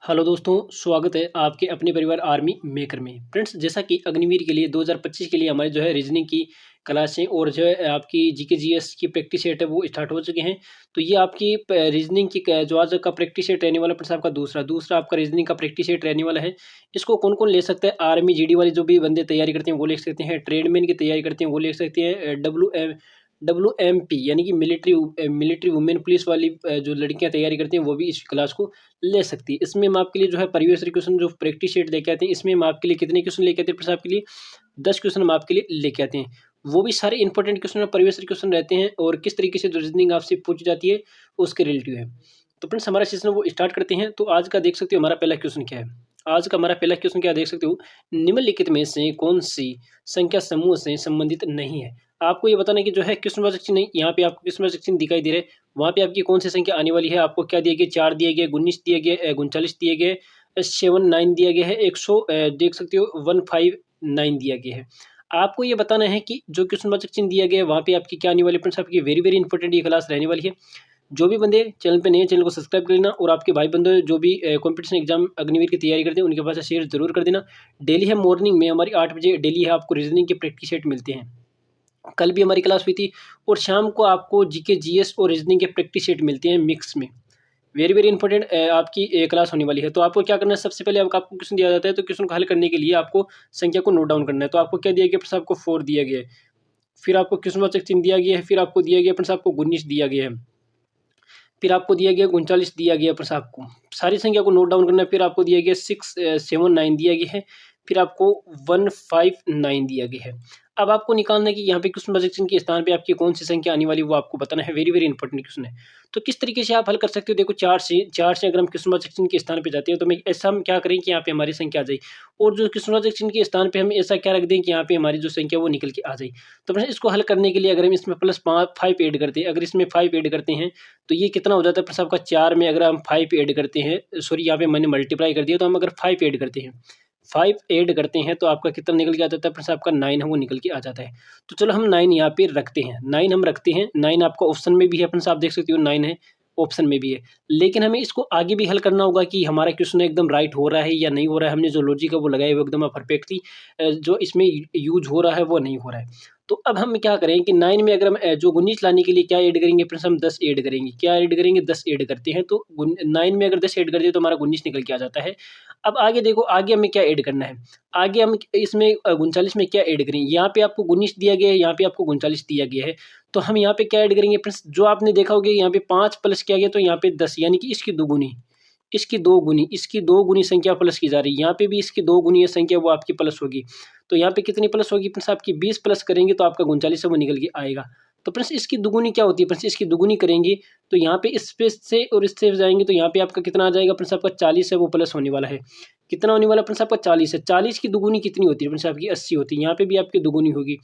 Hello दोस्तों, स्वागत है आपके अपने परिवार आर्मी मेकर में। फ्रेंड्स, जैसा कि अग्निवीर के लिए 2025 के लिए हमारे जो है रीजनिंग की क्लासें और जो है आपकी जीके जीएस की प्रैक्टिस सेट है वो स्टार्ट हो चुके हैं। तो ये आपकी रीजनिंग की जो आज का प्रैक्टिस सेट रहने वाला फ्रेंड्स आपका दूसरा आपका रीजनिंग का प्रैक्टिस सेट रहने वाला है। इसको कौन कौन ले सकता है? आर्मी जीडी वाले जो भी बंदे तैयारी करते हैं वो ले सकते हैं, ट्रेडमैन की तैयारी करते हैं वो ले सकते हैं, WMP यानी कि मिलिट्री वुमेन पुलिस वाली जो लड़कियां तैयारी करती हैं वो भी इस क्लास को ले सकती है। इसमें हम आपके लिए जो है प्रीवियस क्वेश्चन जो प्रैक्टिस शीट लेके आते हैं, इसमें हम आपके लिए कितने क्वेश्चन लेके आते हैं? आपके लिए 10 क्वेश्चन हम आपके लिए लेके आते हैं। वो भी सारे इंपॉर्टेंट क्वेश्चन और प्रीवियस क्वेश्चन रहते हैं और किस तरीके से जो रीजनिंग आपसे पूछी जाती है उसके रिलेटिव है। तो फ्रेंड्स, हमारा सेशन वो स्टार्ट करते हैं। तो आज का देख सकते हो हमारा पहला क्वेश्चन क्या है। आज का हमारा पहला क्वेश्चन क्या देख सकते हो, निम्नलिखित में से कौन सी संख्या समूह से संबंधित नहीं है? आपको ये बताना है कि जो है क्वेश्चन चिन्ह नहीं, यहाँ पे आपको क्वेश्चन चिन्ह दिखाई दे रहे हैं, वहाँ पे आपकी कौन सी संख्या आने वाली है। आपको क्या दिया गया? 4 दिया गया, 19 दिया गया, 39 दिया गया, 79 दिया गया है, 100 देख सकते हो 159 दिया गया है। आपको ये बताना है कि जो क्वेश्चन चिन्ह दिया गया है वहाँ पे आपकी क्या आने वाली है। फ्रेंड्स, आपकी वेरी वेरी इंपॉर्टेंट ये क्लास रहने वाली है। जो भी बंदे चैनल पे नए, चैनल को सब्सक्राइब कर लेना और आपके भाई बंधु जो भी कंपटीशन एग्जाम अग्निवीर की तैयारी करते हैं उनके पास शेयर जरूर कर देना। डेली है मॉर्निंग में हमारी 8 बजे डेली है आपको रीजनिंग के प्रैक्टिस सेट मिलते हैं। कल भी हमारी क्लास हुई थी और शाम को आपको जीके जीएस और रीजनिंग के प्रैक्टिस सेट मिलते हैं मिक्स में। वेरी वेरी इंपॉर्टेंट आपकी क्लास होने वाली है। तो आपको क्या करना है, सबसे पहले आपको क्वेश्चन दिया जाता है तो क्वेश्चन को हल करने के लिए आपको संख्या को नोट डाउन करना है। तो आपको क्या दिया गया? फ्रेंड्स, आपको 4 दिया गया है, फिर आपको क्वेश्चन चिन्ह दिया गया है, फिर आपको दिया गया फ्रेंड्स आपको 19 दिया गया है, फिर आपको दिया गया 39 दिया गया। फ्रेंड्स, आपको सारी संख्या को नोट डाउन करना है। फिर आपको दिया गया 679 दिया गया है, फिर आपको 159 दिया गया है। अब आपको निकालना है कि यहाँ पे क्वेश्चन चिन्ह के स्थान पे आपकी कौन सी संख्या आने वाली है वो आपको बताना है। वेरी वेरी इंपॉर्टेंट क्वेश्चन है। तो किस तरीके से आप हल कर सकते हो? देखो, 4 से अगर हम क्वेश्चन चिन्ह के स्थान पे जाते हैं तो मैं ऐसा हम क्या करें कि यहाँ पे हमारी संख्या आ जाए, और जो क्वेश्चन चिन्ह के स्थान पे हम ऐसा क्या रख दें कि यहाँ पे हमारी जो संख्या वो निकल के आ जाए। तो फ्रेंड्स, इसको हल करने के लिए अगर हम इसमें प्लस 5 ऐड करते हैं, अगर इसमें 5 ऐड करते हैं तो ये कितना हो जाता है? फ्रेंड्स, आपका 4 में अगर हम 5 ऐड करते हैं, सॉरी यहाँ पे मैंने मल्टीप्लाई कर दिया, तो हम अगर 5 ऐड करते हैं, 5 ऐड करते हैं तो आपका कितना निकल के आ जाता है? फ्रेंड्स, आपका 9 है वो निकल के आ जाता है। तो चलो हम 9 यहाँ पे रखते हैं, 9 हम रखते हैं। 9 आपका ऑप्शन में भी है फ्रेंड्स, आप देख सकते हो 9 है ऑप्शन में भी है। लेकिन हमें इसको आगे भी हल करना होगा कि हमारा क्वेश्चन एकदम राइट हो रहा है या नहीं हो रहा है। हमने जो लॉजिक है वो लगाया वो एकदम परफेक्टली जो इसमें यूज हो रहा है वो नहीं हो रहा है। तो अब हम क्या करें कि 9 में अगर हम जो 19 लाने के लिए क्या ऐड करेंगे? फ्रेंड्स, हम 10 ऐड करेंगे। क्या ऐड करेंगे? 10 ऐड करते हैं। तो 9 में अगर 10 ऐड कर दिए तो हमारा 19 निकल के आ जाता है। अब आगे देखो, आगे हमें क्या ऐड करना है। आगे हम इसमें 39 में क्या ऐड करेंगे? यहाँ पे आपको 19 दिया गया है, यहाँ पे आपको 39 दिया गया है। तो हम यहाँ पे क्या ऐड करेंगे? फ्रेंड्स, जो आपने देखा होगा यहाँ पे 5 प्लस किया गया तो यहाँ पे 10 यानी कि इसकी दोगुनी, इसकी दो गुनी संख्या प्लस की जा रही है। यहाँ पे भी इसकी 2 गुनी संख्या वो आपकी प्लस होगी। तो यहाँ पे कितनी प्लस होगी? फ्रेंड्स, आपकी 20 प्लस करेंगे तो आपका 39 है वो निकल के आएगा। तो फ्रेंड्स, इसकी दुगुनी क्या होती है? फ्रेंड्स, इसकी दुगुनी करेंगे तो यहाँ पे इस पे से और इससे जाएंगे तो यहाँ पे आपका कितना आ जाएगा? फ्रेंड्स, आपका 40 है वो प्लस होने वाला है। कितना होने वाला फ्रेंड्स? आपका 40 है। 40 की दुगुनी कितनी होती है? फ्रेंड्स, आपकी 80 होती है। यहाँ पे भी आपकी दुगुनी होगी।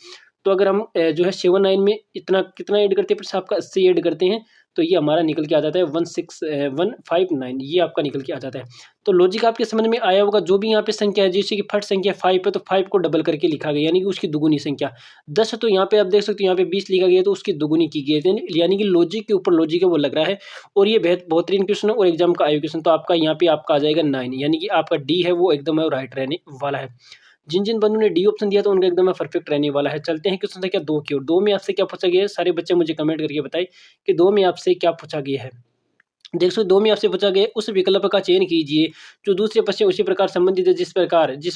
तो अगर हम जो है 79 में इतना कितना ऐड करते हैं? फ्रेंड्स, आपका 80 ऐड करते हैं तो ये हमारा निकल के आ जाता है 159, ये आपका निकल के आ जाता है। तो लॉजिक आपके समझ में आया होगा। जो भी यहाँ पे संख्या है, जैसे कि फट संख्या 5 है तो 5 को डबल करके लिखा गया यानी कि उसकी दुगुनी संख्या। 10 है तो यहाँ पे आप देख सकते हो यहाँ पे 20 लिखा गया तो उसकी दुगुनी की गई है, यानी कि लॉजिक के ऊपर लॉजिक है वो लग रहा है। और ये बेहतरीन क्वेश्चन है और एग्जाम का आयो क्वेश्चन। तो आपका यहाँ पे आपका आ जाएगा 9, यानी कि आपका डी है वो एकदम राइट रहने वाला है। जिन जिन बंधुओं ने डी ऑप्शन दिया तो उनका एकदम परफेक्ट रहने वाला है। चलते हैं क्वेश्चन संख्या 2 की ओर। 2 में आपसे क्या पूछा गया है? सारे बच्चे मुझे कमेंट करके बताएं कि 2 में आपसे क्या पूछा गया है। देख सकते 2 में आपसे पूछा गया उस विकल्प का चयन कीजिए जो दूसरे पद से उसी प्रकार संबंधित है जिस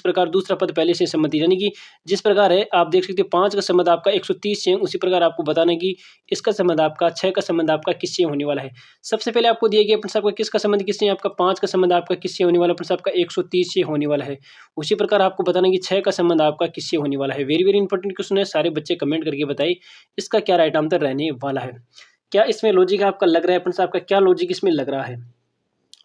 प्रकार दूसरा पद पहले से संबंधित, यानी कि जिस प्रकार है आप देख सकते हो 5 का संबंध आपका 130 से, उसी प्रकार आपको बताना है कि इसका संबंध आपका 6 का संबंध आपका किससे होने वाला है। सबसे पहले आपको दिया गया फ्रेंड्स आपका किसका संबंध किससे? आपका 5 का संबंध आपका किससे होने वाला है? फ्रेंड्स, आपका 130 से होने वाला है। उसी प्रकार आपको बताना है कि 6 का संबंध आपका किससे होने वाला है। वेरी वेरी इंपॉर्टेंट क्वेश्चन है, सारे बच्चे कमेंट करके बताइए इसका क्या राइट आंसर रहने वाला है। क्या इसमें लॉजिक आपका लग रहा है? फ्रेंड्स, आपका क्या लॉजिक इसमें लग रहा है?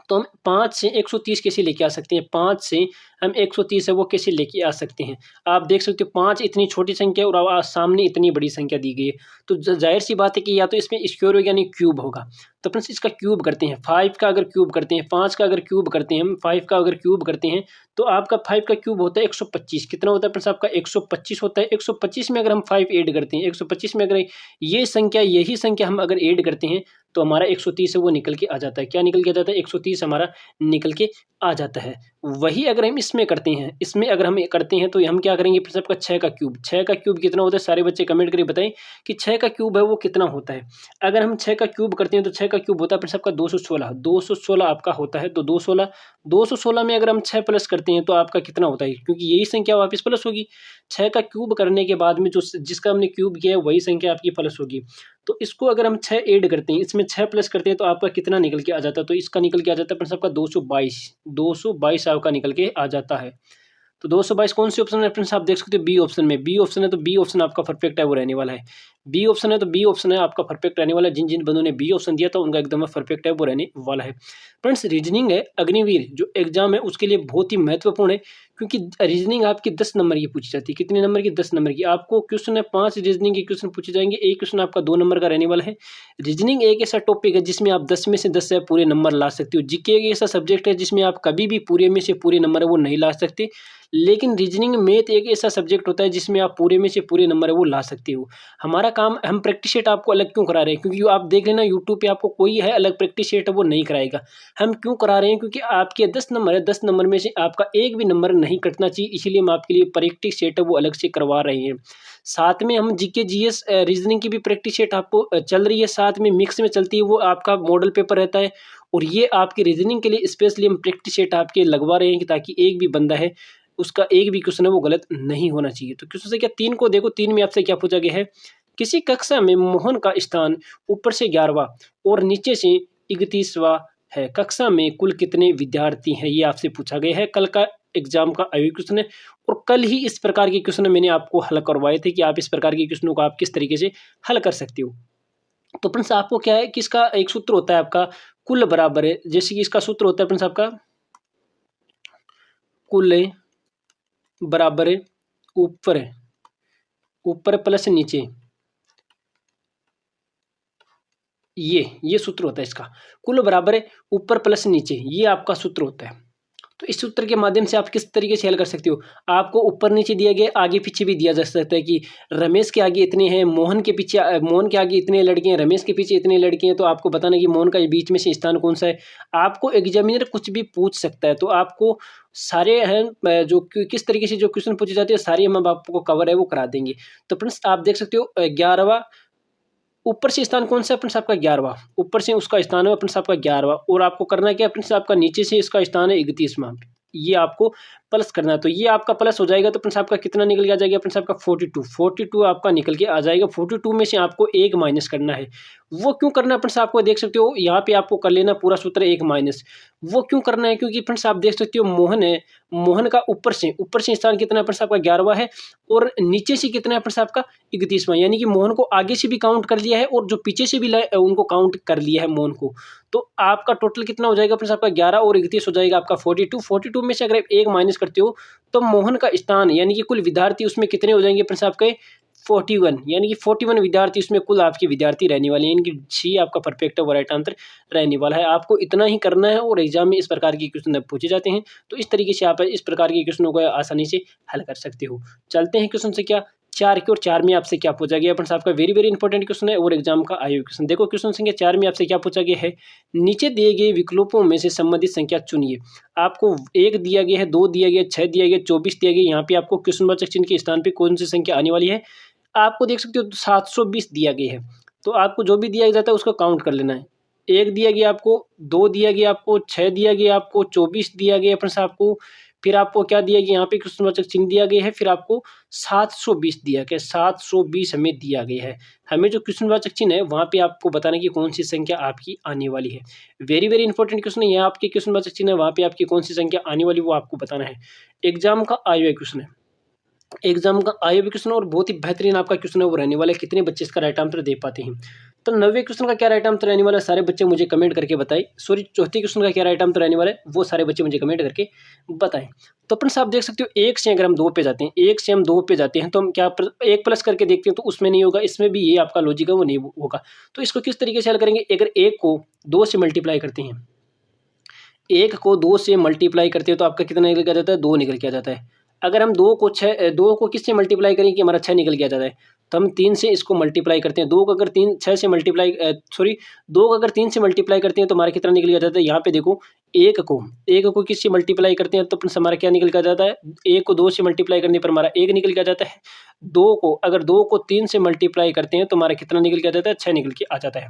तो हम 5 से 130 कैसे लेके आ सकते हैं? 5 से हम 130 है वो कैसे लेके आ सकते हैं? आप देख सकते हो 5 इतनी छोटी संख्या और सामने इतनी बड़ी संख्या दी गई है। तो जाहिर सी बात है कि या तो इसमें स्क्वायर होगा यानी क्यूब होगा। तो फ्रेंड्स, इसका क्यूब करते हैं। 5 का अगर क्यूब करते हैं, 5 का अगर क्यूब करते हैं, हम 5 का अगर क्यूब करते हैं तो आपका 5 का क्यूब होता है 125। कितना होता है फ्रेंड्स? आपका 125 होता है। 125 में अगर हम 5 ऐड करते हैं, 125 में अगर ये संख्या यही संख्या हम अगर ऐड करते हैं तो हमारा 130 है वो निकल के आ जाता है। क्या निकल के आ जाता है? 130 हमारा निकल के आ जाता है। वही अगर हम इसमें करते हैं, इसमें अगर हम करते हैं तो हम क्या करेंगे, फिर सबका 6 का क्यूब, 6 का क्यूब कितना होता है, सारे बच्चे कमेंट करके बताएं कि 6 का क्यूब है वो कितना होता है। अगर हम 6 का क्यूब करते हैं तो 6 का क्यूब होता है फिर सबका 216, 216 आपका होता है। तो 216 में अगर हम 6 प्लस करते हैं तो आपका कितना होता है, क्योंकि यही संख्या वापस प्लस होगी। 6 का क्यूब करने के बाद में जो जिसका हमने क्यूब किया है वही संख्या आपकी प्लस होगी। तो इसको अगर हम 6 ऐड करते हैं, इसमें 6 प्लस करते हैं तो आपका कितना निकल के आ जाता है, तो इसका निकल के आ जाता है फ्रेंड्स आपका 222, 222 आपका निकल के आ जाता है। तो 222 कौन सी ऑप्शन है फ्रेंड्स, आप देख सकते हो बी ऑप्शन में, बी ऑप्शन है तो बी ऑप्शन आपका परफेक्ट है, वो रहने वाला है। बी ऑप्शन है तो बी ऑप्शन है आपका परफेक्ट रहने वाला है। जिन जिन बंदों ने बी ऑप्शन दिया था उनका एकदम परफेक्ट है, वो रहने वाला है। फ्रेंड्स रीजनिंग है, अग्निवीर जो एग्जाम है उसके लिए बहुत ही महत्वपूर्ण है, क्योंकि रीजनिंग आपकी 10 नंबर की पूछी जाती है। कितने नंबर की, 10 नंबर की। आपको क्वेश्चन है 5 रीजनिंग के क्वेश्चन पूछे जाएंगे, एक क्वेश्चन आपका 2 नंबर का रहने वाला है। रीजनिंग एक ऐसा टॉपिक है जिसमें आप 10 में से 10 से पूरे नंबर ला सकते हो। जीके एक ऐसा सब्जेक्ट है जिसमें आप कभी भी पूरे में से पूरे नंबर है वो नहीं ला सकते। लेकिन रीजनिंग मैथ एक ऐसा सब्जेक्ट होता है जिसमें आप पूरे में से पूरे नंबर है वो ला सकते हो। हमारा काम, हम प्रैक्टिस सेट आपको अलग क्यों करा रहे हैं, क्योंकि आप देख लेना यूट्यूब पे आपको कोई है अलग प्रैक्टिस सेट है वो नहीं कराएगा। हम क्यों करा रहे हैं, क्योंकि आपके 10 नंबर है, 10 नंबर में से आपका एक भी नंबर नहीं कटना चाहिए, इसीलिए हम आपके लिए प्रैक्टिस सेट है वो अलग से करवा रहे हैं। साथ में हम जीके जीएस रीजनिंग की भी प्रैक्टिस सेट आपको चल रही है, साथ में मिक्स में चलती है, वो आपका मॉडल पेपर रहता है। और ये आपकी रीजनिंग के लिए स्पेशली हम प्रैक्टिस सेट आपके लगवा रहे हैं कि ताकि एक भी बंदा है उसका एक भी क्वेश्चन है वो गलत नहीं होना चाहिए। तो क्वेश्चन से क्या 3 को देखो, 3 में आपसे क्या पूछा गया है, किसी कक्षा में मोहन का स्थान ऊपर से 11वां और नीचे से 31वां है, कक्षा में कुल कितने विद्यार्थी हैं, ये आपसे पूछा गया है। कल का एग्जाम का आयोग क्वेश्चन है, और कल ही इस प्रकार के क्वेश्चन मैंने आपको हल करवाए थे कि आप इस प्रकार के क्वेश्चनों को आप किस तरीके से हल कर सकते हो। तो फ्रेंड्स आपको क्या है कि इसका एक सूत्र होता है आपका कुल बराबर है, जैसे कि इसका सूत्र होता है फ्रेंड्स आपका कुल बराबर ऊपर, ऊपर प्लस नीचे, ये सूत्र होता है इसका। कुल बराबर है ऊपर प्लस नीचे, ये आपका सूत्र होता है। तो इस सूत्र के माध्यम से आप किस तरीके से हल कर सकते हो, आपको ऊपर नीचे दिया गया, आगे पीछे भी दिया जा सकता है कि रमेश के आगे इतने हैं, मोहन के पीछे, मोहन के आगे इतने लड़के हैं, रमेश के पीछे इतने लड़के हैं, तो आपको बताना कि मोहन का बीच में से स्थान कौन सा है। आपको एग्जामिनर कुछ भी पूछ सकता है, तो आपको सारे हैं जो किस तरीके से जो क्वेश्चन पूछे जाते हैं सारे हम आपको कवर है वो करा देंगे। तो फ्रेंड्स आप देख सकते हो 11वां ऊपर से स्थान कौन सा है फ्रेंड्स आपका 11वां, ऊपर से उसका स्थान है फ्रेंड्स आपका 11वां, और आपको करना क्या है फ्रेंड्स, आपका नीचे से इसका स्थान है 31वां, ये आपको प्लस करना है। तो ये आपका प्लस हो जाएगा, तो फ्रेंड्स आपका कितना निकल के आ जाएगा फ्रेंड्स आपका 42 आपका निकल के आ जाएगा। 42 में से आपको 1 माइनस करना है। वो क्यों करना है फ्रेंड्स, आपको देख सकते हो यहाँ पे आपको कर लेना पूरा सूत्र 1 माइनस। वो क्यों करना है, क्योंकि फ्रेंड्स आप देख सकते हो मोहन है, मोहन का ऊपर से स्थान कितना है फ्रेंड्स आपका 11वां है, और नीचे से कितना है फ्रेंड्स आपका 31वां, यानी कि मोहन को आगे से भी काउंट कर लिया है और जो पीछे से भी उनको काउंट कर लिया है मोहन को। तो आपका टोटल कितना हो जाएगा फ्रेंड्स आपका 11 और 31 हो जाएगा आपका 42 में से अगर आप 1 माइनस करते हो तो मोहन का स्थान यानी कि कुल विद्यार्थी उसमें कितने हो जाएंगे फ्रेंड्स आपके 41, यानी कि 41 विद्यार्थी उसमें कुल आपके विद्यार्थी रहने वाले हैं, यानी कि सी आपका परफेक्ट है वो राइट आंसर रहने वाला है। आपको इतना ही करना है और एग्जाम में इस प्रकार के क्वेश्चन पूछे जाते हैं, तो इस तरीके से आप इस प्रकार के क्वेश्चनों को आसानी से हल कर सकते हो। चलते हैं क्वेश्चन से क्या 4 की, और 4 में आपसे क्या पूछा गया फ्रेंड्स आपका वेरी वेरी इंपॉर्टेंट क्वेश्चन है और एग्जाम का आयोग क्वेश्चन। देखो क्वेश्चन संख्या 4 में आपसे क्या पूछा गया है, नीचे दिए गए विकल्पों में से संबंधित संख्या चुनिए। आपको 1 दिया गया है, 2 दिया गया, 6 दिया गया, 24 दिया गया। यहाँ पे आपको क्वेश्चनवाचक चिन्ह के स्थान पे कौन सी संख्या आने वाली है, आपको देख सकते हो 720 दिया गया है। तो आपको जो भी दिया जाता है उसको काउंट कर लेना है। 1 दिया गया आपको, 2 दिया गया आपको, 6 दिया गया आपको, 24 दिया गया फ्रेंड्स आपको, फिर आपको क्या दिया गया यहाँ पे क्वेश्चनवाचक चिन्ह दिया गया है, फिर आपको 720 दिया गया, 720 हमें दिया गया है। हमें जो क्वेश्चनवाचक चिन्ह है वहाँ पे आपको बताना है कि कौन सी संख्या आपकी आने वाली है। वेरी वेरी इंपॉर्टेंट क्वेश्चन है, यहाँ आपके क्वेश्चनवाचक चिन्ह है वहाँ पे आपकी कौन सी संख्या आने वाली वो आपको बताना है। एग्जाम का आया क्वेश्चन है, एग्जाम का आया भी क्वेश्चन और बहुत ही बेहतरीन आपका क्वेश्चन है वो रहने वाला है, कितने बच्चे इसका राइट आंसर दे पाते हैं। तो 90 क्वेश्चन का क्या राइट आंसर रहने वाला है सारे बच्चे मुझे कमेंट करके बताएं। सॉरी 34 क्वेश्चन का क्या राइट आंसर रहने वाला है वो सारे बच्चे मुझे कमेंट करके बताएं। तो अपन आप देख सकते हो 1 से अगर हम 2 पे जाते हैं, 1 से हम 2 पे जाते हैं तो हम क्या 1 प्लस करके देखते हैं तो उसमें नहीं होगा, इसमें भी ये आपका लॉजिक है वो नहीं होगा। तो इसको किस तरीके से हल करेंगे, अगर 1 को 2 से मल्टीप्लाई करते हैं, 1 को 2 से मल्टीप्लाई करते हैं तो आपका कितना निकल के आ जाता है, 2 निकल के आ जाता है। अगर हम 2 को किससे मल्टीप्लाई करें कि हमारा 6 निकल के आ जाता है, तो हम 3 से इसको मल्टीप्लाई करते हैं। 2 को अगर 3 6 से मल्टीप्लाई 2 को अगर 3 से मल्टीप्लाई करते हैं तो हमारा कितना निकल के आ जाता है। यहाँ पे देखो 1 को किससे मल्टीप्लाई करते हैं तो प्लस हमारा क्या निकल के आ जाता है। 1 को 2 से मल्टीप्लाई करने पर हमारा 1 निकल के आ जाता है। 2 को 3 से मल्टीप्लाई करते हैं तो हमारा कितना निकल के आ जाता है, 6 निकल के आ जाता है।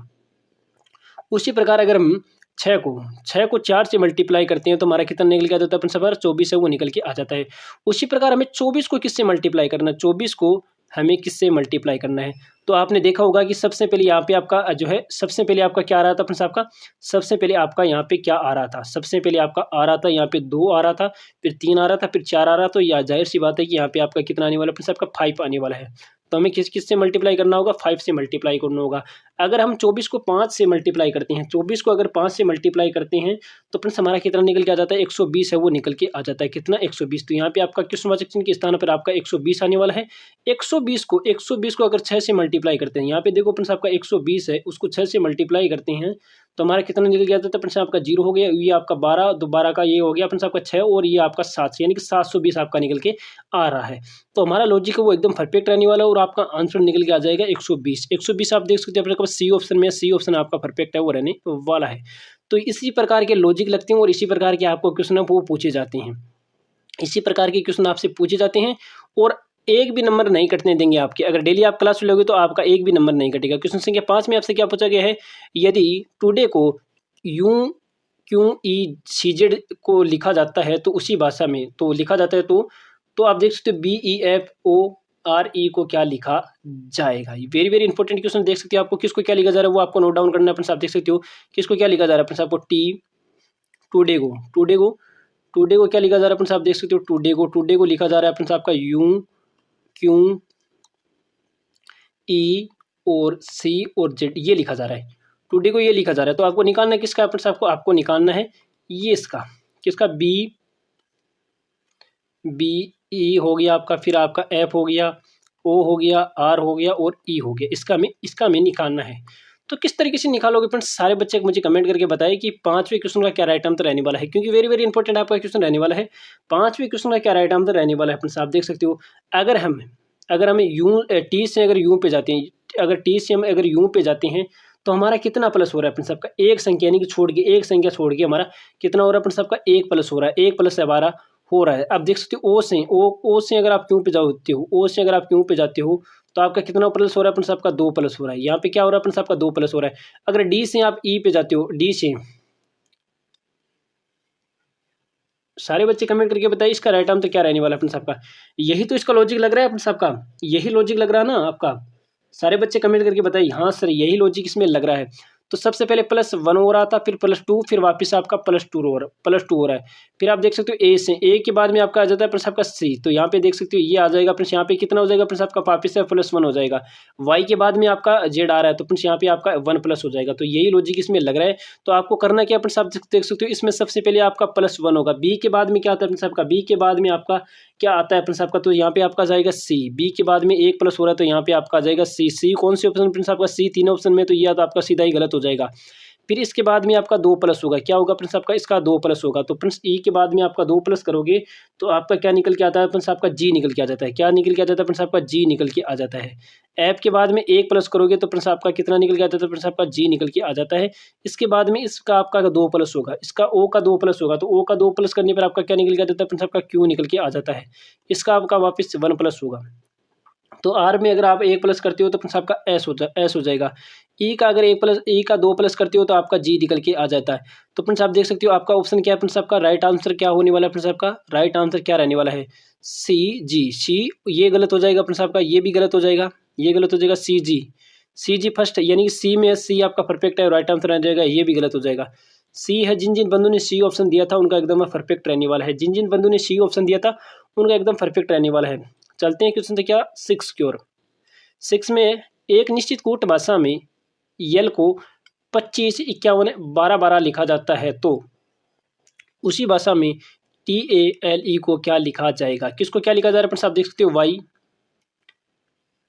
उसी प्रकार अगर हम 6 को 4 से मल्टीप्लाई करते हैं तो हमारा कितना निकल के आ जाता है, अपन सवार 24 है वो निकल के आ जाता है। उसी प्रकार हमें 24 को किससे मल्टीप्लाई करना है, 24 को हमें किससे मल्टीप्लाई करना है। तो आपने देखा होगा कि सबसे पहले यहाँ पे आपका जो है, सबसे पहले आपका क्या आ रहा था अपन साहब का, सबसे पहले आपका यहाँ पे क्या आ रहा था, सबसे पहले आपका आ रहा था यहाँ पे 2 आ रहा था, फिर 3 आ रहा था, फिर 4 आ रहा था। तो यह जाहिर सी बात है कि यहाँ पे आपका कितना आने वाला है अपन साहब का, 5 आने वाला है। तो हमें किस से मल्टीप्लाई करना होगा, 5 से मल्टीप्लाई करना होगा। अगर हम 24 को 5 से मल्टीप्लाई करते हैं, 24 को अगर 5 से मल्टीप्लाई करते हैं तो फ्रेंड्स हमारा कितना निकल के आ जाता है, 120 है वो निकल के आ जाता है। कितना, 120। तो यहाँ पे आपका क्वेश्चन सेक्शन के स्थान पर आपका 120 आने वाला है। 120 को अगर 6 से मल्टीप्लाई करते हैं, यहाँ पे देखो फ्रेंड्स आपका 120 है, उसको 6 से मल्टीप्लाई करते हैं तो हमारा कितना निकल के आता है फ्रेंड्स, आपका 0 हो गया, ये आपका 12, 12 का ये हो गया फ्रेंड्स आपका 6 और ये आपका 7, यानी कि 720 आपका निकल के आ रहा है। तो हमारा लॉजिक है वो एकदम परफेक्ट रहने वाला है और आपका आंसर निकल के आ जाएगा 120। 120 आप देख सकते हैं अपने पास सी ऑप्शन में, सी ऑप्शन आपका परफेक्ट है वो रहने वाला है। तो इसी प्रकार के लॉजिक लगते हैं और इसी प्रकार के आपको क्वेश्चन वो पूछे जाते हैं, इसी प्रकार के क्वेश्चन आपसे पूछे जाते हैं और एक भी नंबर नहीं कटने देंगे आपके। अगर डेली आप क्लास लोगे तो आपका एक भी नंबर नहीं कटेगा। क्वेश्चन संख्या 5 में आपसे क्या पूछा गया है, यदि टुडे को यूं क्यों ई सी जेड को लिखा जाता है तो उसी भाषा में तो लिखा जाता है तो आप देख सकते हो BEFORE को क्या लिखा जाएगा। वेरी वेरी इंपॉर्टेंट क्वेश्चन देख सकते हो। आपको किसको क्या लिखा जा रहा है वो आपको नोट डाउन करना है। अपने आप देख सकते हो किसको क्या लिखा जा रहा है। अपने आपको टुडे को क्या लिखा जा रहा है। अपने आप देख सकते हो टुडे को लिखा जा रहा है अपने आपका यूं क्यों ई और सी और जेड ये लिखा जा रहा है। टुडे को ये लिखा जा रहा है तो आपको निकालना है किसका, अपने आपको आपको निकालना है ये इसका, किसका, बी ई हो गया आपका, फिर आपका एफ हो गया, ओ हो गया, आर हो गया और ई हो गया। इसका हमें निकालना है। तो किस तरीके से निकालोगे फ्रेंड्स, सारे बच्चे मुझे कमेंट करके बताइए कि 5वें क्वेश्चन का क्या राइट आंसर रहने वाला है, क्योंकि वेरी वेरी इंपॉर्टेंट आपका क्वेश्चन रहने वाला है। 5वें क्वेश्चन का क्या राइट आंसर रहने वाला है फ्रेंड्स, आप देख सकते हो। अगर हम यूं टी से अगर यूं पे जाते हैं, अगर टी से हम अगर यूं पे जाते हैं तो हमारा कितना प्लस हो रहा है अपने सबका, एक संख्या यानी कि एक संख्या छोड़ के हमारा कितना हो रहा है अपने सबका, 1 प्लस हो रहा है, 1 प्लस 12 हो रहा है। अब देख सकते हो ओ से अगर आप क्यों पे जाते हो, ओ से अगर आप क्यों पे जाते हो तो आपका कितना प्लस हो रहा है अपने सबका, 2 प्लस हो रहा है। यहाँ पे क्या हो रहा है अपने सबका, 2 प्लस हो रहा है। अगर डी से आप ई पे जाते हो, डी से, सारे बच्चे कमेंट करके बताइए इसका राइट आंसर क्या रहने वाला है अपने सबका। यही तो इसका लॉजिक लग रहा है अपने सबका, यही लॉजिक लग रहा है ना आपका। सारे बच्चे कमेंट करके बताइए हाँ सर यही लॉजिक इसमें लग रहा है। तो सबसे पहले +1 हो रहा था, फिर +2, फिर वापस आपका +2 हो रहा है। फिर आप देख सकते हो ए से, ए के बाद में आपका आ जाता है आपका सी, तो यहाँ पे देख सकते हो ये आ जाएगा प्लस, यहाँ पे कितना हो जाएगा प्लस आपका वापस से +1 हो जाएगा। वाई के बाद में आपका जेड आ रहा है तो प्लस यहाँ पे आपका 1 प्लस हो जाएगा। तो यही लॉजिक इसमें लग रहा है। तो आपको करना क्या प्लस, आप देख सकते हो इसमें सबसे पहले आपका +1 होगा, बी के बाद में क्या आता है प्लस आपका, बी के बाद में आपका क्या आता है प्रिंस आपका, तो यहाँ पे आपका जाएगा सी, बी के बाद में 1 प्लस हो रहा है तो यहाँ पे आपका जाएगा सी। सी कौन से ऑप्शन प्रिंस आपका, सी 3 ऑप्शन में, तो ये तो आपका सीधा ही गलत हो जाएगा। फिर इसके बाद में आपका 2 प्लस होगा, क्या होगा प्रिंस आपका, इसका 2 प्लस होगा। तो प्रिंस ई के बाद में आपका 2 प्लस करोगे तो आपका क्या निकल के आता है प्रिंस आपका, जी निकल के आ जाता है। क्या निकल के आ जाता है प्रिंस आपका, जी निकल के आ जाता है। ऐप के बाद में 1 प्लस करोगे तो प्रिंस आपका कितना निकल के आता है, तो प्रिंस आपका जी निकल के आ जाता है। इसके बाद में इसका आपका 2 प्लस होगा, इसका ओ का 2 प्लस होगा, तो ओ का 2 प्लस करने पर आपका क्या निकल के आ जाता है प्रिंस आपका, क्यू निकल के आ जाता है। इसका आपका वापस 1 प्लस होगा। तो आर में अगर आप 1 प्लस करते हो तो आपका एस हो जाएगा। ई का अगर 2 प्लस करते हो तो आपका जी निकल के आ जाता है। तो फ्रेंड्स आप देख सकते हो आपका ऑप्शन क्या है फ्रेंड्स, आपका राइट आंसर क्या होने वाला है फ्रेंड्स, आपका राइट आंसर क्या रहने वाला है, सी जी। सी ये गलत हो जाएगा फ्रेंड्स आपका, ये भी गलत हो जाएगा, ये गलत हो जाएगा, सी जी फर्स्ट, यानी कि सी में सी आपका परफेक्ट है, राइट आंसर रह जाएगा, ये भी गलत हो जाएगा। सी है, जिन जिन बंधु ने सी ऑप्शन दिया था उनका एकदम परफेक्ट रहने वाला है, जिन जिन बंधु ने सी ऑप्शन दिया था उनका एकदम परफेक्ट रहने वाला है। चलते हैं क्वेश्चन संख्या 6 की ओर। 6 में एक निश्चित कूट भाषा में यल को 25, 51, 12 लिखा जाता है तो उसी भाषा में TALE को क्या लिखा जाएगा। किसको क्या लिखा जा रहा है आप देख सकते हो,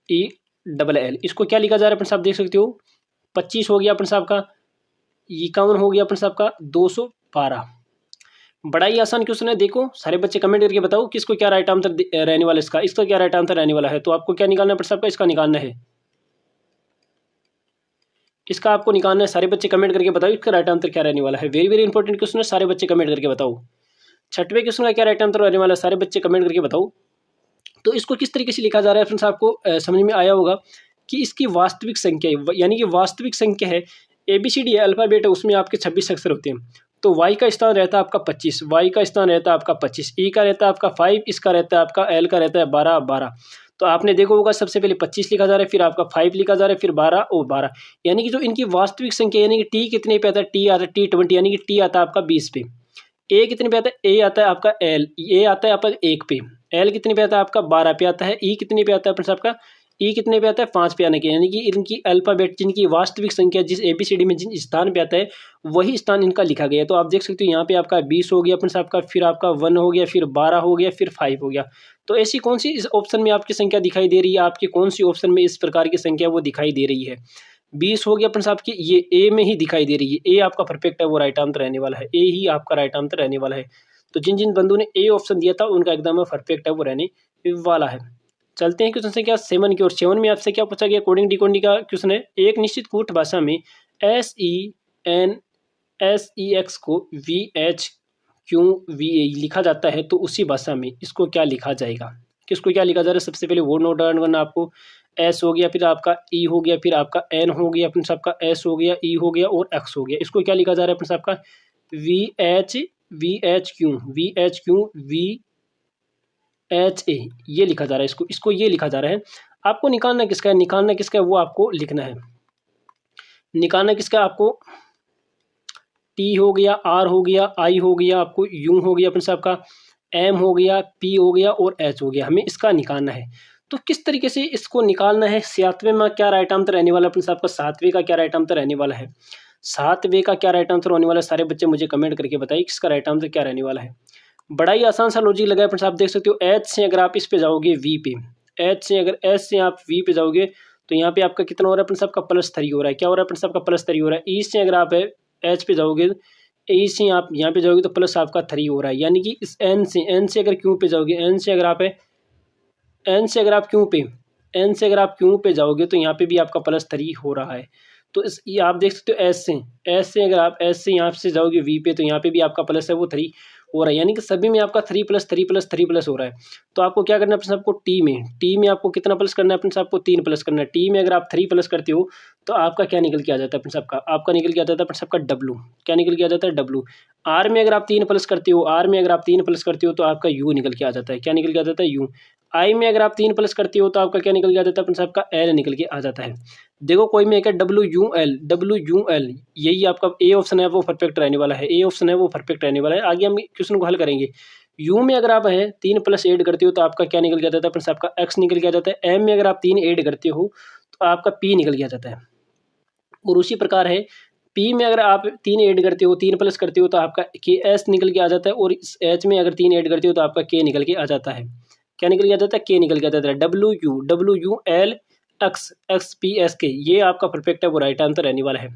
YELL, इसको क्या लिखा जा रहा है आप देख सकते हो। 25 हो गया अपन साहब का, 51 हो गया अपन साहब का, 212, बड़ा ही आसान क्वेश्चन है, देखो सारे बच्चे कमेंट करके बताओ किसको क्या राइट आंसर रहने वाला है इसका, इसका क्या राइट आंसर रहने वाला है। तो आपको क्या निकालना है सबका, इसका निकालना है, इसका आपको निकालना है। सारे बच्चे कमेंट करके बताओ इसका राइट आंसर क्या रहने वाला है। वेरी वेरी इंपॉर्टेंट क्वेश्चन है, सारे बच्चे कमेंट करके बताओ। छठवें क्वेश्चन का क्या राइट आंसर रहने वाला है, सारे बच्चे कमेंट करके बताओ। तो इसको किस तरीके से लिखा जा रहा है फ्रेंड्स, आपको समझ में आया होगा कि इसकी वास्तविक संख्या है, यानी कि वास्तविक संख्या है ABCD है, अल्फाबेट है, उसमें आपके 26 अक्षर होते हैं। तो Y का स्थान रहता है आपका 25, Y का स्थान रहता है आपका 25, E का रहता है आपका 5, इसका रहता है आपका L का रहता है 12। तो आपने देखा होगा सबसे पहले 25 लिखा जा रहा है, फिर आपका 5 लिखा जा रहा है, फिर 12 और 12, यानी कि जो इनकी वास्तविक संख्या, यानी कि T कितने पे आता है, T आता है T20, यानी कि T आता है आपका 20 पे। ए कितने पे आता है, ए आता है आपका एल, ए आता है आपका 1 पे। एल कितने पे आता है आपका 12 पे आता है। ई कितने पे आता है फ्रेंड्स आपका, ई कितने पे आता है 5 पे आने के, यानी कि इनकी अल्फाबेट जिनकी वास्तविक संख्या जिस ABCD में जिन स्थान पे आता है वही स्थान इनका लिखा गया है। तो आप देख सकते हो यहाँ पे आपका 20 हो गया फ्रेंड्स आपका, फिर आपका 1 हो गया, फिर 12 हो गया, फिर 5 हो गया। तो ऐसी कौन सी इस ऑप्शन में आपकी संख्या दिखाई दे रही है, आपकी कौन सी ऑप्शन में इस प्रकार की संख्या वो दिखाई दे रही है। 20 हो गया फ्रेंड्स आपकी, ये ए में ही दिखाई दे रही है। ए आपका परफेक्ट है, वो राइट आंसर रहने वाला है, ए ही आपका राइट आंसर रहने वाला है। तो जिन जिन बंधुओं ने ए ऑप्शन दिया था उनका एकदम परफेक्ट है, वो रहने वाला है। चलते हैं क्वेश्चन से क्या 7 की ओर। 7 में आपसे क्या पूछा गया, कोडिंग डिकोडिंग का क्वेश्चन है। एक निश्चित कूट भाषा में SENSEX को VHQVA लिखा जाता है, तो उसी भाषा में इसको क्या लिखा जाएगा, किसको क्या लिखा जा रहा है। सबसे पहले वो नोट डाउन करना आपको। एस हो गया, फिर आपका ई हो गया, फिर आपका एन हो गया, फिर आपका एस हो गया, ई हो गया और एक्स हो गया। इसको क्या लिखा जा रहा है फ्रेंड्स आपका VHQ ये लिखा जा रहा है, इसको ये लिखा जा रहा है। आपको निकालना किसका है, निकालना किसका है वो आपको लिखना है। निकालना किसका, आपको टी हो गया, आर हो गया, आई हो गया, आपको यू हो गया फ्रेंड्स आपका, एम हो गया, पी हो गया और एच हो गया। हमें इसका निकालना है। तो किस तरीके से इसको निकालना है। 7वें में क्या राइट आंसर रहने वाला है फ्रेंड्स आपका, 7वें का क्या राइट आंसर रहने वाला है, 7वें का क्या राइट आंसर होने वाला है। सारे बच्चे मुझे कमेंट करके बताइए किसका राइट आंसर क्या रहने वाला है। बड़ा ही आसान सा लॉजिक लगा है फ्रेंड्स, आप देख सकते हो। एच से अगर आप इस पे जाओगे वी पे, एच से अगर एस से आप वी पे जाओगे तो यहाँ पे आपका कितना हो रहा है फ्रेंड्स आपका +3 हो रहा है। क्या हो रहा है फ्रेंड्स आपका +3 हो रहा है। ई से अगर आप एच पे जाओगे, ए से आप यहाँ पे जाओगे तो प्लस आपका 3 हो रहा है। यानी कि इस एन से अगर क्यू पे जाओगे, एन से अगर आप क्यू पे जाओगे तो यहाँ पे भी आपका +3 हो रहा है। तो इस ये आप देख सकते हो। एस से अगर आप एस से यहाँ से जाओगे वी पे तो यहाँ पे भी आपका प्लस है वो 3 हो रहा है। यानी कि सभी में आपका 3+3+3+ हो रहा है। तो आपको क्या करना है फ्रेंड्स, आपको टी में आपको कितना प्लस करना है फ्रेंड्स, आपको 3 प्लस करना है। टी में अगर आप 3 प्लस करते हो तो आपका क्या निकल के आ जाता है फ्रेंड्स, आपका निकल के आ जाता है फ्रेंड्स आपका डब्लू। क्या निकल के आ जाता है, डब्लू। आर में अगर आप 3 प्लस करते हो तो आपका यू निकल के आ जाता है। क्या निकल के आ जाता है, यू। आई में अगर आप 3 प्लस करते हो तो आपका क्या निकल के आ जाता है फ्रेंड्स, आपका एल निकल के आ जाता है। देखो कोई में एक है WUL, यही आपका ए ऑप्शन है वो परफेक्ट रहने वाला है, ए ऑप्शन है वो परफेक्ट रहने वाला है। आगे हम क्वेश्चन को हल करेंगे। यू में अगर आप है 3 प्लस ऐड करते हो तो आपका क्या निकल के आ जाता है फ्रेंड्स, आपका एक्स निकल के आ जाता है। एम में अगर आप 3 ऐड करते हो तो आपका पी निकल के आ जाता है। और उसी प्रकार है पी में अगर आप 3 ऐड करते हो, 3 प्लस करते हो तो आपका के एस निकल के आ जाता है। और इस एच में अगर 3 ऐड करते हो तो आपका के निकल के आ जाता है। क्या निकल के आ जाता है, के निकल के आ जाता है। WUL XPSK, ये आपका परफेक्ट है वो राइट आंसर रहने वाला है।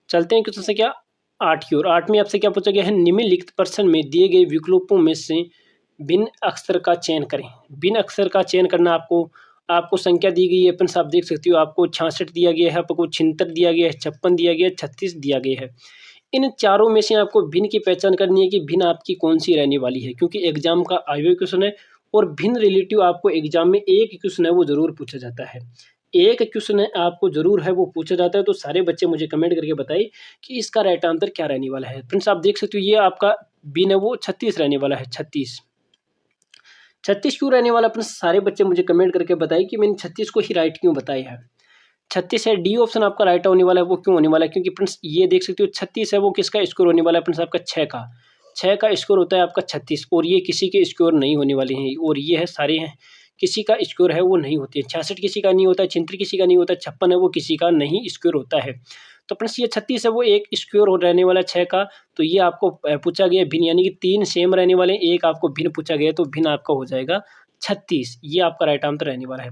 चलते हैं क्वेश्चन से क्या 8 की ओर। 8 में आपसे क्या पूछा गया है, निम्नलिखित प्रश्न में दिए गए विकल्पों में से भिन्न अक्षर का चयन करें। भिन्न अक्षर का चयन करना आपको संख्या दी गई है फ्रेंड्स, आप देख सकते हो। आपको 66 दिया गया है, आपको 76 दिया गया है, 56 दिया गया है, 36 दिया गया है। इन चारों में से आपको भिन्न की पहचान करनी है कि भिन्न आपकी कौन सी रहने वाली है, क्योंकि एग्जाम का आयो क्वेश्चन है। और भिन्न रिलेटिव आपको एग्जाम में एक क्वेश्चन है वो जरूर पूछा जाता है, एक क्वेश्चन है आपको जरूर है वो पूछा जाता है। तो सारे बच्चे मुझे कमेंट करके बताइए कि इसका राइट आंसर क्या रहने वाला है। फ्रेंड्स आप देख सकते हो ये आपका भिन्न है वो 36 रहने वाला है। 36 क्यों रहने वाला फ्रेंड्स, सारे बच्चे मुझे कमेंट करके बताइए कि मैंने 36 को ही राइट क्यों बताया है। 36 है, डी ऑप्शन आपका राइट होने वाला है। वो क्यों होने वाला है, क्योंकि फ्रेंड्स ये देख सकते हो 36 है वो किसका स्कोर होने वाला है फ्रेंड्स, आपका 6 का स्कोर होता है आपका 36। और ये किसी के स्कोर नहीं होने वाले हैं। और ये है सारे हैं किसी का स्कोर है वो नहीं होती है। 66 किसी का नहीं होता है, 76 किसी का नहीं होता है, 56 है वो किसी का नहीं स्कोर होता है। तो फ्रेंड्स ये 36 है वो एक स्क्वायर हो रहने वाला 6 का। तो ये आपको पूछा गया भिन्न, यानी कि 3 सेम रहने वाले, एक आपको भिन्न पूछा गया तो भिन्न आपका हो जाएगा 36। ये आपका राइट आंसर रहने वाला है।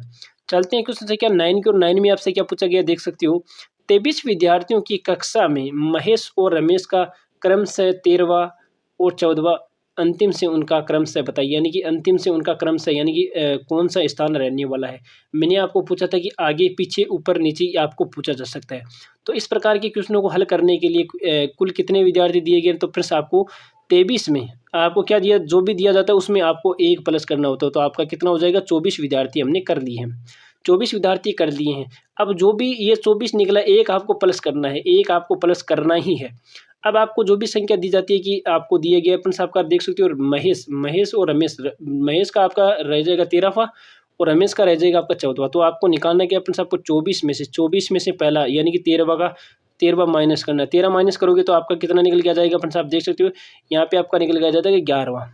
चलते हैं क्वेश्चन संख्या 9 की। और 9 में आपसे क्या पूछा गया देख सकते हो। 23 विद्यार्थियों की कक्षा में महेश और रमेश का क्रम से 13वां और 14वां अंतिम से उनका क्रमशः बताइए, यानी कि अंतिम से उनका क्रमशः यानी कि कौन सा स्थान रहने वाला है। मैंने आपको पूछा था कि आगे पीछे ऊपर नीचे आपको पूछा जा सकता है। तो इस प्रकार के क्वेश्चनों को हल करने के लिए कुल कितने विद्यार्थी दिए गए, तो फिर आपको 23 में आपको क्या दिया, जो भी दिया जाता है उसमें आपको 1 प्लस करना होता है। तो आपका कितना हो जाएगा, 24 विद्यार्थी हमने कर लिए हैं, 24 विद्यार्थी कर लिए हैं। अब जो भी ये 24 निकला, एक आपको प्लस करना है, एक आपको प्लस करना ही है। अब आपको जो भी संख्या दी जाती है कि आपको दिए गए अपन साहब का देख सकते हो, और महेश और रमेश, महेश का आपका रह जाएगा 13वां और रमेश का रह जाएगा आपका 14वां। तो आपको निकालना है कि अपन साहब को 24 में से पहला यानी कि 13वां माइनस करना है। 13 माइनस करोगे तो आपका कितना निकल के आ जाएगा, अपन साहब देख सकते हो यहाँ पे आपका निकल के आ जाता है 11वां।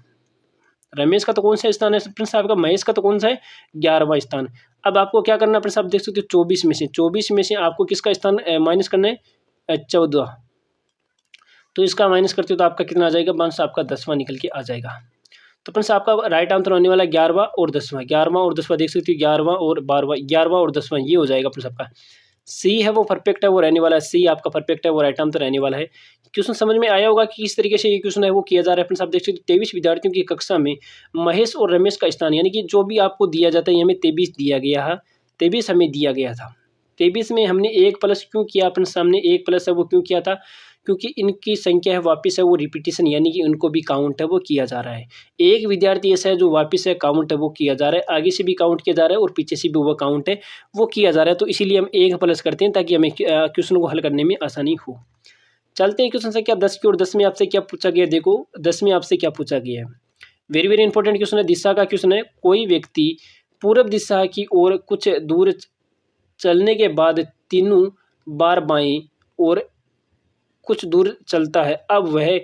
रमेश का तो कौन सा स्थान है प्रिंस साहब का, महेश का तो कौन सा है, 11वां स्थान। अब आपको क्या करना है प्रिंस साहब देख सकते हो, 24 में से आपको किसका स्थान माइनस करना है, 14। तो इसका माइनस करते हो तो आपका कितना आ जाएगा, बंस आपका 10वां निकल के आ जाएगा। तो फ्रेंड्स आपका राइट आंसर होने वाला 11वां और 10वां, 11वां और 10वां देख सकते हो, 11वां और 12वां, 11वां और 10वां ये हो जाएगा फ्रेंड्स आपका। सी है वो परफेक्ट है, वो रहने वाला है, सी आपका परफेक्ट है, वो राइट आंसर रहने वाला है। क्वेश्चन समझ में आया होगा कि किस तरीके से ये क्वेश्चन है वो किया जा रहा है। फ्रेंड्स आप देख सकते हो 23 विद्यार्थियों की कक्षा में महेश और रमेश का स्थान, यानी कि जो भी आपको दिया जाता है, हमें 23 दिया गया है, 23 हमें दिया गया था। 23 में हमने 1 प्लस क्यों किया, अपने सामने 1 प्लस है वो क्यों किया था, क्योंकि इनकी संख्या है वापस है वो रिपीटिशन, यानी कि उनको भी काउंट है वो किया जा रहा है। एक विद्यार्थी ऐसा है जो वापस है काउंट है वो किया जा रहा है, आगे से भी काउंट किया जा रहा है और पीछे से भी वो काउंट है वो किया जा रहा है। तो इसीलिए हम 1 प्लस करते हैं ताकि हमें क्वेश्चन को हल करने में आसानी हो। चलते हैं क्वेश्चन संख्या 10 की ओर। 10 में आपसे क्या पूछा गया, देखो 10 में आपसे क्या पूछा गया है, वेरी वेरी इंपॉर्टेंट क्वेश्चन है, दिशा का क्वेश्चन है। कोई व्यक्ति पूर्व दिशा की ओर कुछ दूर चलने के बाद तीनों बार बाएं और कुछ दूर चलता है, अब वह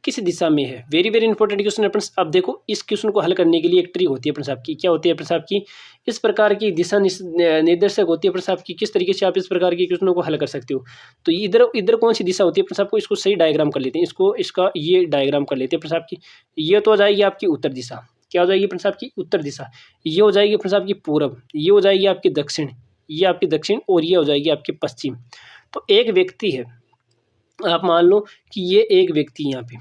किस दिशा में है। वेरी वेरी इंपॉर्टेंट क्वेश्चन है फ्रेंड्स। अब देखो इस क्वेश्चन को हल करने के लिए एक ट्रिक होती है फ्रेंड्स आपकी, क्या होती है फ्रेंड्स आपकी, इस प्रकार की दिशा निर्देशक होती है फ्रेंड्स आपकी, किस तरीके से आप इस प्रकार के क्वेश्चनों को हल कर सकते हो। तो इधर इधर कौन सी दिशा होती है फ्रेंड्स आपको, इसको सही डायग्राम कर लेते हैं, इसको इसका ये डायग्राम कर लेते हैं फ्रेंड्स आपकी। ये तो हो जाएगी आपकी उत्तर दिशा, क्या हो जाएगी फ्रेंड्स आपकी उत्तर दिशा, ये हो जाएगी फ्रेंड्स आपकी पूर्व, ये हो जाएगी आपकी दक्षिण, ये आपकी दक्षिण, और ये हो जाएगी आपकी पश्चिम। तो एक व्यक्ति है, आप मान लो कि ये एक व्यक्ति, यहाँ पे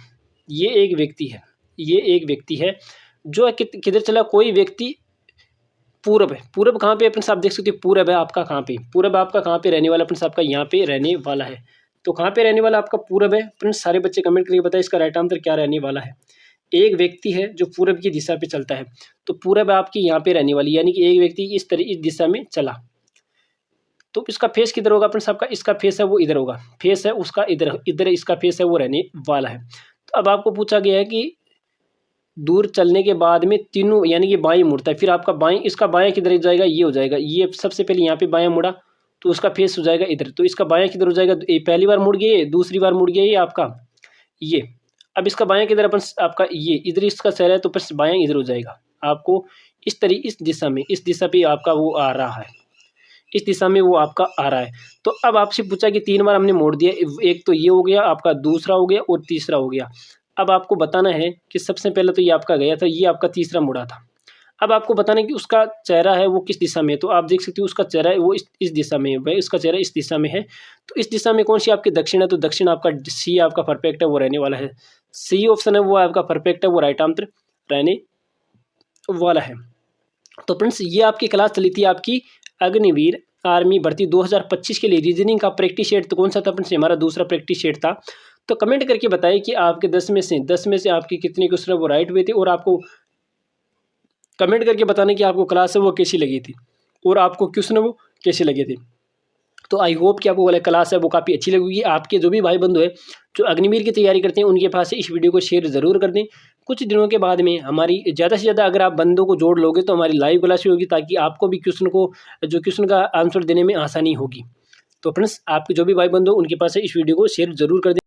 ये एक व्यक्ति है, ये एक व्यक्ति है जो किधर चला, कोई व्यक्ति पूरब है। पूरब कहाँ पे अपन साहब देख सकते हो, पूरब है आपका कहाँ पे, पूरब आपका कहाँ पे रहने वाला अपन साहब का, यहाँ पे रहने वाला है। तो कहाँ पे रहने वाला आपका पूरब है फ्रेंड्स, सारे बच्चे कमेंट करके बताए इसका राइट आंसर क्या रहने वाला है। एक व्यक्ति है जो पूरब की दिशा पे चलता है, तो पूरब आपकी यहाँ पे रहने वाली, यानी कि एक व्यक्ति इस दिशा में चला। तो इसका फेस किधर होगा अपन साहब का, इसका फेस है वो इधर होगा, फेस है उसका इधर, इधर इसका फेस है वो रहने वाला है। तो अब आपको पूछा गया है कि दूर चलने के बाद में तीनों यानी कि बाएं मुड़ता है, फिर आपका बाएं, इसका बाएं किधर जाएगा, ये हो जाएगा, ये सबसे पहले यहाँ पे बाएं मुड़ा तो उसका फेस हो जाएगा इधर, तो इसका बाएं किधर हो जाएगा, पहली बार मुड़ गया, दूसरी बार मुड़ गया ये आपका ये। अब इसका बाएं किधर अपन आपका ये इधर इसका चेहरा है, तो फिर बाएं इधर हो जाएगा आपको इस दिशा में, इस दिशा पे आपका वो आ रहा है, इस दिशा में वो आपका आ रहा है। तो अब आपसे पूछा कि 3 बार हमने मोड़ दिया, एक तो ये हो गया आपका, दूसरा हो गया और तीसरा हो गया। अब आपको बताना है कि सबसे पहले तो ये आपका गया था, ये आपका तीसरा मुड़ा था। अब आपको बताना है कि उसका चेहरा है वो किस दिशा में है। तो आप देख सकते हो उसका चेहरा है वो इस दिशा में है, भाई उसका चेहरा इस दिशा में है। तो इस दिशा में कौन सी आपकी दक्षिण है, तो दक्षिण आपका सी आपका परफेक्ट है वो रहने वाला है, सी ऑप्शन है वो आपका परफेक्ट है, वो राइट आंसर रहने वाला है। तो फ्रेंड्स ये आपकी क्लास चली थी आपकी अग्निवीर आर्मी भर्ती 2025 के लिए रीजनिंग का प्रैक्टिस सेट। तो कौन सा था फ्रेंड्स, हमारा दूसरा प्रैक्टिस सेट था। तो कमेंट करके बताइए कि आपके 10 में से आपके कितने क्वेश्चन वो राइट हुए थे, और आपको कमेंट करके बताने कि आपको क्लास है वो कैसी लगी थी और आपको क्वेश्चन वो कैसे लगे थे। तो आई होप कि आपको वाला क्लास है वो काफ़ी अच्छी लगेगी। आपके जो भी भाई बंधु है जो अग्निवीर की तैयारी करते हैं उनके पास इस वीडियो को शेयर ज़रूर कर दें। कुछ दिनों के बाद में हमारी ज़्यादा से ज़्यादा अगर आप बंदों को जोड़ लोगे तो हमारी लाइव क्लास होगी, ताकि आपको भी क्वेश्चन का आंसर देने में आसानी होगी। तो फ्रेंड्स आपके जो भी भाई बंधु उनके पास इस वीडियो को शेयर ज़रूर कर दें।